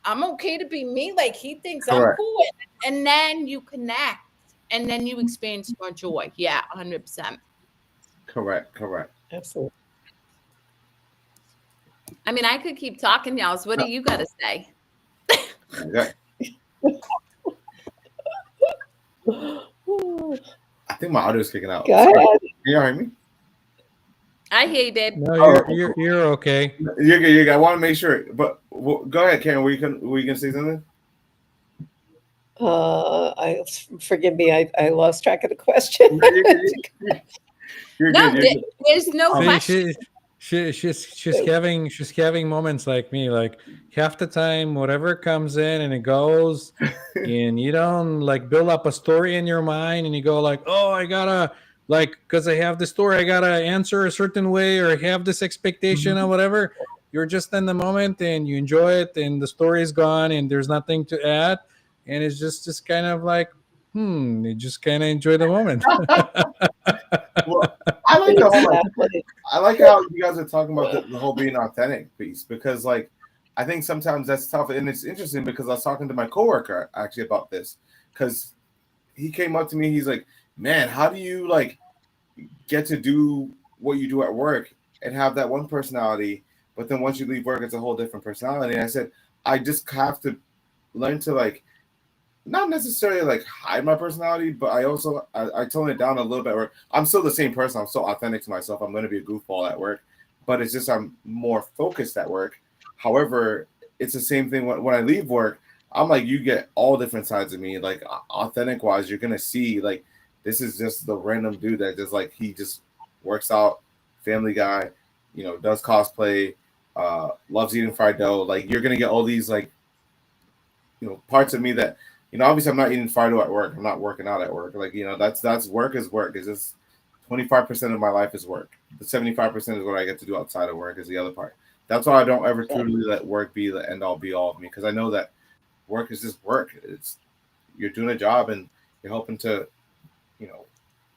I'm okay to be me, like he thinks I'm cool. And then you connect, and then you experience more joy. 100%. Correct. Absolutely. I mean, I could keep talking, y'all. So what do you got to say? I think my audio is kicking out. Go ahead. Can you hear me? I hear you, babe. No, you're okay. You're good. I want to make sure. But go ahead, Karen. Were you gonna say something? Forgive me. I lost track of the question. You're no, good. There's no question. She's having moments like me. Like half the time, whatever comes in and it goes, and you don't like build up a story in your mind, and you go like, oh, I gotta like because I have this story, I gotta answer a certain way or have this expectation or whatever. You're just in the moment and you enjoy it, and the story is gone, and there's nothing to add, and it's just kind of like, you just kind of enjoy the moment. Well, I like the whole. I like how you guys are talking about the whole being authentic piece, because like I think sometimes that's tough, and it's interesting because I was talking to my coworker actually about this, because he came up to me. He's like, "Man, how do you like get to do what you do at work and have that one personality, but then once you leave work, it's a whole different personality. And I said, I just have to learn to like, not necessarily like hide my personality, but I tone it down a little bit. Where I'm still the same person. I'm so authentic to myself. I'm going to be a goofball at work, but it's just I'm more focused at work. However, it's the same thing when I leave work. I'm like, you get all different sides of me. Like authentic wise, you're gonna see like this is just the random dude that just like he just works out, family guy, does cosplay, loves eating fried dough. Like you're gonna get all these like parts of me that obviously I'm not eating fried dough at work. I'm not working out at work. Like that's work is work. It's just 25% of my life is work. The 75% is what I get to do outside of work is the other part. That's why I don't ever truly let work be the end all be all of me, because I know that work is just work. It's you're doing a job and you're helping to,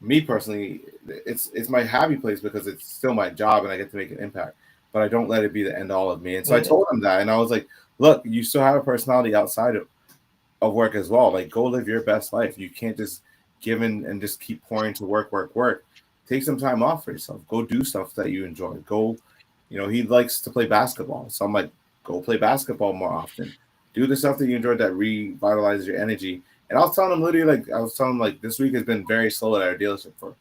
me personally, it's my happy place because it's still my job and I get to make an impact. But I don't let it be the end all of me. And so I told him that, and I was like, look, you still have a personality outside of work as well. Like go live your best life. You can't just give in and just keep pouring to work. Take some time off for yourself. Go do stuff that you enjoy. Go, he likes to play basketball. So I'm like, go play basketball more often. Do the stuff that you enjoy that revitalizes your energy. And I was telling him like this week has been very slow at our dealership for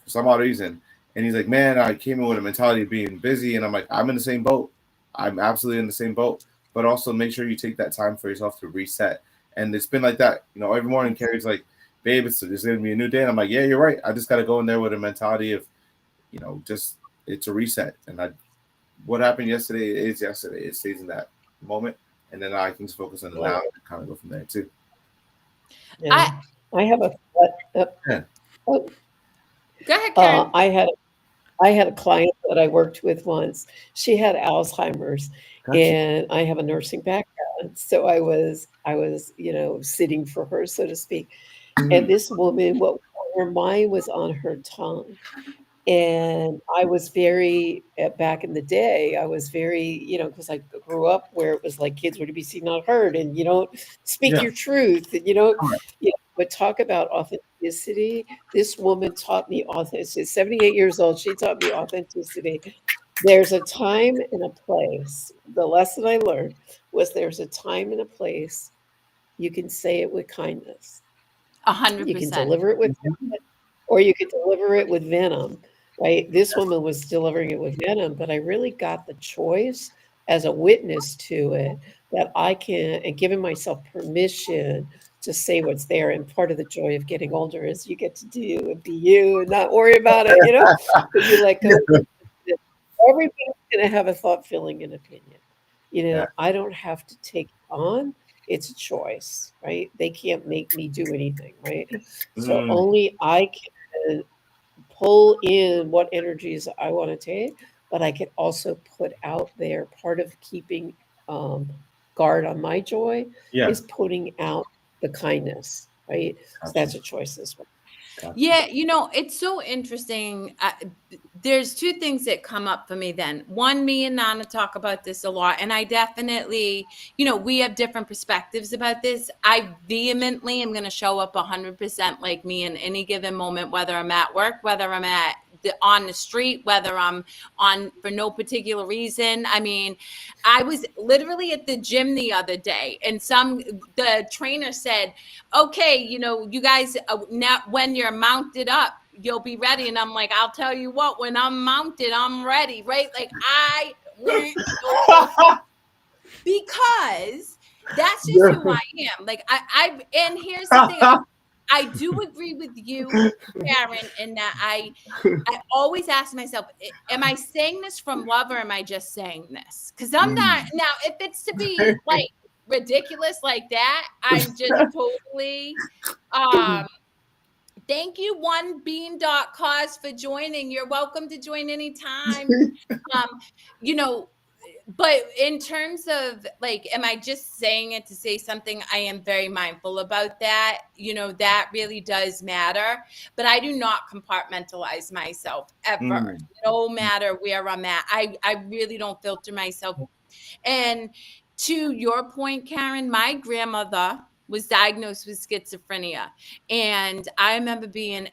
some odd reason. And he's like, man, I came in with a mentality of being busy. And I'm like, I'm in the same boat. I'm absolutely in the same boat. But also make sure you take that time for yourself to reset. And it's been like that. Every morning Kerri's like, babe, it's going to be a new day. And I'm like, yeah, you're right. I just got to go in there with a mentality of, just it's a reset. And what happened yesterday is yesterday. It stays in that moment. And then I can just focus on the now and kind of go from there too. Yeah. I have a go ahead, Karen. I had a client that I worked with once. She had Alzheimer's, and I have a nursing background, so I was sitting for her, so to speak. And this woman, her mind was on her tongue. And I was very, back in the day, I was very, because I grew up where it was like kids were to be seen, not heard, and you don't speak your truth, and but talk about authenticity. This woman taught me authenticity. 78 years old, she taught me authenticity. There's a time and a place. The lesson I learned was there's a time and a place. You can say it with kindness. 100%. You can deliver it with kindness, or you could deliver it with venom. Right? This woman was delivering it with venom, but I really got the choice as a witness to it that I can, and giving myself permission to say what's there. And part of the joy of getting older is you get to do and be you and not worry about it, but you let go. Everybody's going to have a thought, feeling, and opinion. I don't have to take it on. It's a choice, right? They can't make me do anything, right? So only I can pull in what energies I want to take, but I can also put out there part of keeping guard on my joy is putting out the kindness, right? So that's a choice as well. Yeah, it's so interesting. There's two things that come up for me then. One, me and Nana talk about this a lot, and I definitely, we have different perspectives about this. I vehemently am going to show up 100% like me in any given moment, whether I'm at work, whether I'm on the street, whether I'm on for no particular reason. I mean, I was literally at the gym the other day, and the trainer said, okay, you guys, now when you're mounted up, you'll be ready. And I'm like, I'll tell you what, when I'm mounted, I'm ready, right? Like I went because that's just who I am. Like and here's the thing. I do agree with you, Karen, in that I always ask myself, am I saying this from love or am I just saying this? Because I'm not. Now, if it's to be like ridiculous like that, I'm just totally thank you, onebean.cause for joining. You're welcome to join anytime. But in terms of like, am I just saying it to say something? I am very mindful about that. That really does matter. But I do not compartmentalize myself ever, no matter where I'm at. I really don't filter myself. And to your point, Karen, my grandmother was diagnosed with schizophrenia. And I remember being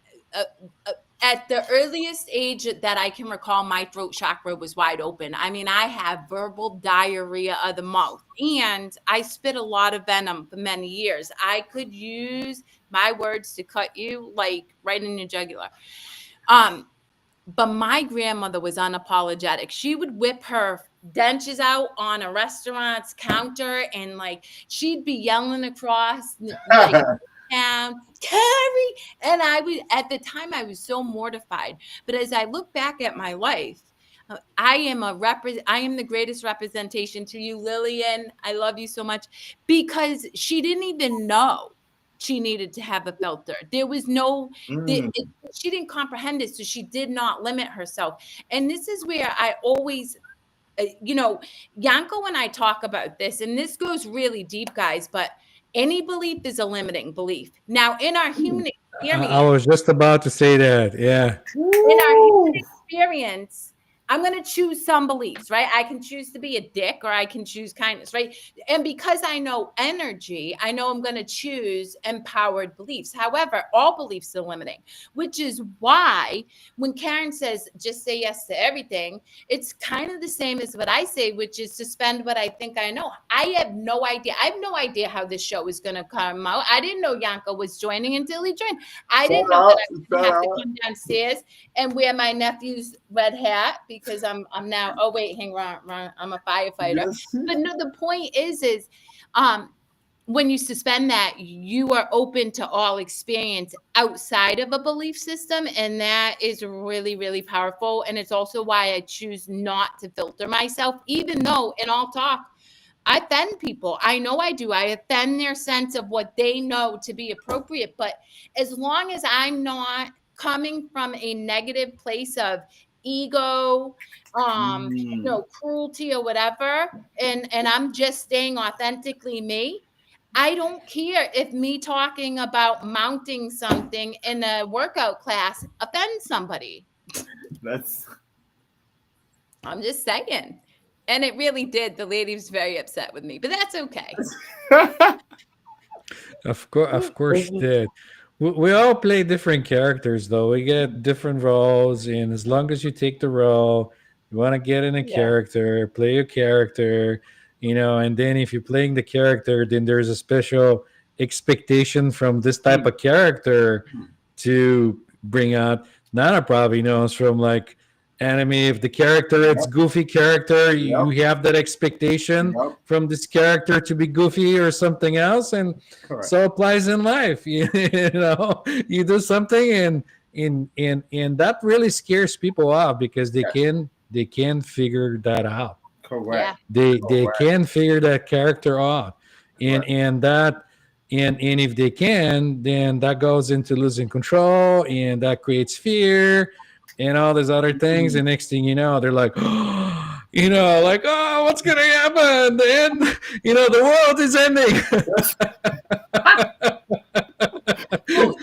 at the earliest age that I can recall, my throat chakra was wide open. I mean, I have verbal diarrhea of the mouth, and I spit a lot of venom for many years. I could use my words to cut you like right in your jugular. But my grandmother was unapologetic. She would whip her dentures out on a restaurant's counter, and like she'd be yelling across like town, Kerri. And I was, at the time, I was so mortified. But as I look back at my life, I am the greatest representation to you, Lillian. I love you so much, because she didn't even know she needed to have a filter. There was no, she didn't comprehend it, so she did not limit herself. And this is where I always, Yanko and I talk about this, and this goes really deep, guys, but any belief is a limiting belief. Now, in our human experience, I was just about to say that. Yeah. in our human experience, I'm going to choose some beliefs, right? I can choose to be a dick, or I can choose kindness, right? And because I know energy, I know I'm going to choose empowered beliefs. However, all beliefs are limiting, which is why when Karen says, just say yes to everything, it's kind of the same as what I say, which is suspend what I think I know. I have no idea. I have no idea how this show is going to come out. I didn't know Yanko was joining until he joined. I didn't know that I was going to have to come downstairs and wear my nephew's red hat, because I'm now, oh wait, hang on, I'm a firefighter. Yes. But no, the point is when you suspend that, you are open to all experience outside of a belief system, and that is really, really powerful. And it's also why I choose not to filter myself, even though in all talk, I offend people. I know I do. I offend their sense of what they know to be appropriate. But as long as I'm not coming from a negative place of ego, cruelty or whatever, and I'm just staying authentically me, I don't care if me talking about mounting something in a workout class offends somebody. I'm just saying. And it really did. The lady was very upset with me, but that's okay. Of course she did. We all play different characters, though. We get different roles, and as long as you take the role, you want to get in a character, play your character, and then if you're playing the character, then there's a special expectation from this type of character to bring out. Nana probably knows from like anime, if the character it's goofy character, you have that expectation from this character to be goofy or something else, and so applies in life. You do something and that really scares people off, because they can figure that out. Correct. They can figure that character out, and if they can, then that goes into losing control, and that creates fear and all these other things. And next thing you know, they're like, oh, what's gonna happen? And the world is ending.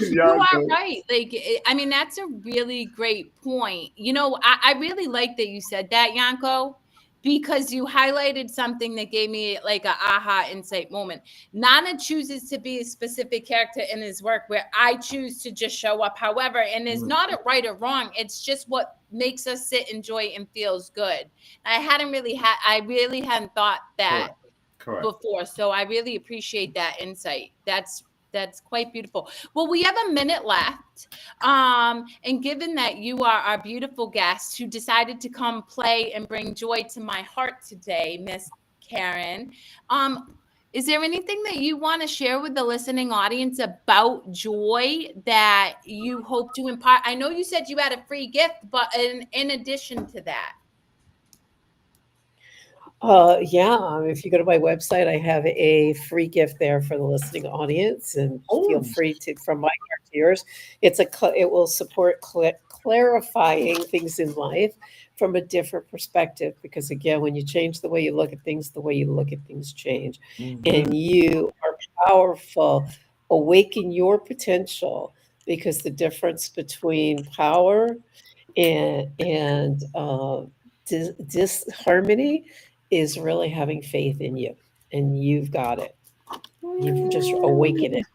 You are right. Like, I mean, that's a really great point. I really like that you said that, Yanko, because you highlighted something that gave me like a aha insight moment. Nana chooses to be a specific character in his work, where I choose to just show up. However, and it's not a right or wrong. It's just what makes us sit, enjoy, and feels good. I really hadn't thought that before. So I really appreciate that insight. That's quite beautiful. Well, we have a minute left. And given that you are our beautiful guest who decided to come play and bring joy to my heart today, Miss Karen, is there anything that you want to share with the listening audience about joy that you hope to impart? I know you said you had a free gift, but in addition to that. If you go to my website, I have a free gift there for the listening audience, and feel free to, from my heart to yours. It will support clarifying things in life from a different perspective, because again, when you change the way you look at things, the way you look at things change. And you are powerful. Awaken your potential, because the difference between power and disharmony is really having faith in you, and you've got it. You've just awakened it.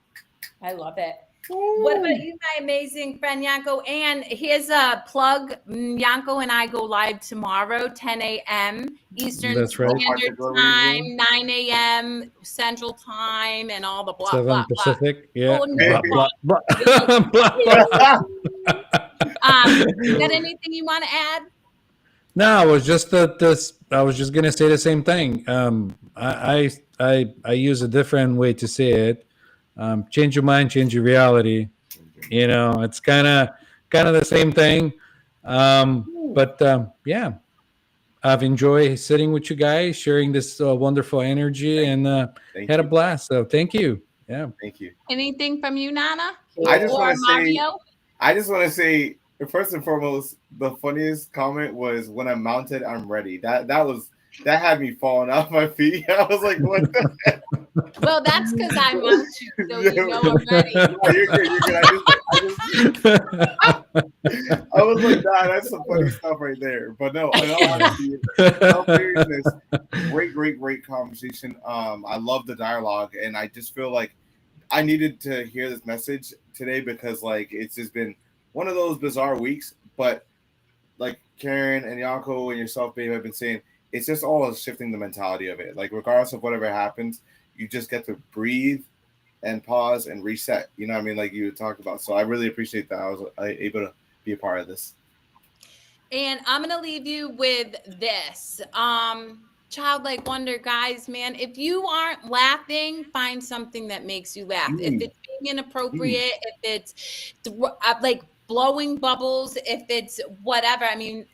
I love it. What about you, my amazing friend Yanko? And here's a plug. Yanko and I go live tomorrow, 10 a.m. Eastern That's right. Standard Time, 9 a.m. Central Time, and all the blah, 7 blah, blah. Pacific. Yeah. Oh, no, Blah, blah, blah. blah, blah. You got anything you want to add? No, I was just I was just gonna say the same thing. I use a different way to say it. Change your mind, change your reality. You know, it's kind of the same thing. But yeah, I've enjoyed sitting with you guys, sharing this wonderful energy, and had a blast. So thank you. Yeah. Thank you. Anything from you, Nana? I just Or want to say, Mario? I just want to say, first and foremost, the funniest comment was when I'm mounted, I'm ready. That had me falling off my feet. I was like, what the heck? Well, that's because I mount you, so you know I'm ready. No, you're good. You're good. I was like, nah, that's some funny stuff right there. But no, in all honesty, in all seriousness, great conversation. I love the dialogue, and I just feel like I needed to hear this message today because, like, it's just been one of those bizarre weeks. But like Karen and Yanko and yourself, babe, have been saying, it's just all shifting the mentality of it. Like, regardless of whatever happens, you just get to breathe and pause and reset. You know what I mean? Like you talked about. So I really appreciate that. I was able to be a part of this. And I'm going to leave you with this. Childlike wonder, guys, man. If you aren't laughing, find something that makes you laugh. If it's being inappropriate, if it's like blowing bubbles, if it's whatever. I mean,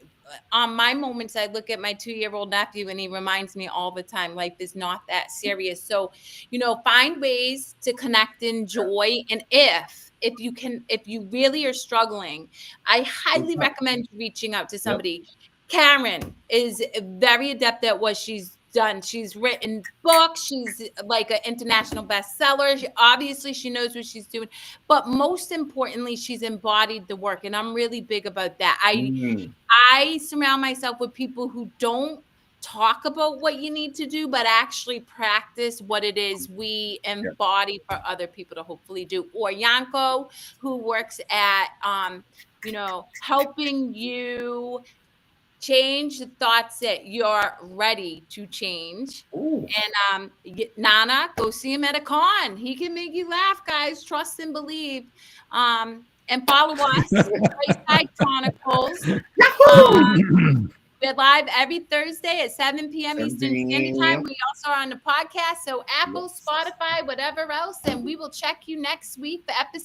on my moments, I look at my 2-year-old nephew and he reminds me all the time, life is not that serious. So, you know, find ways to connect in joy. And if you really are struggling, I highly recommend reaching out to somebody. Yep. Karen is very adept at what she's done. She's written books. She's like an international bestseller. Obviously, she knows what she's doing. But most importantly, she's embodied the work. And I'm really big about that. I surround myself with people who don't talk about what you need to do, but actually practice what it is we embody for other people to hopefully do. Or Yanko, who works at, helping you change the thoughts that you're ready to change. Ooh. And Nana, go see him at a con. He can make you laugh, guys. Trust and believe. And follow us, Brightside Chronicles. We're live every Thursday at 7 p.m. Eastern Standard Time. We also are on the podcast. So Apple, Spotify, whatever else. And we will check you next week for episode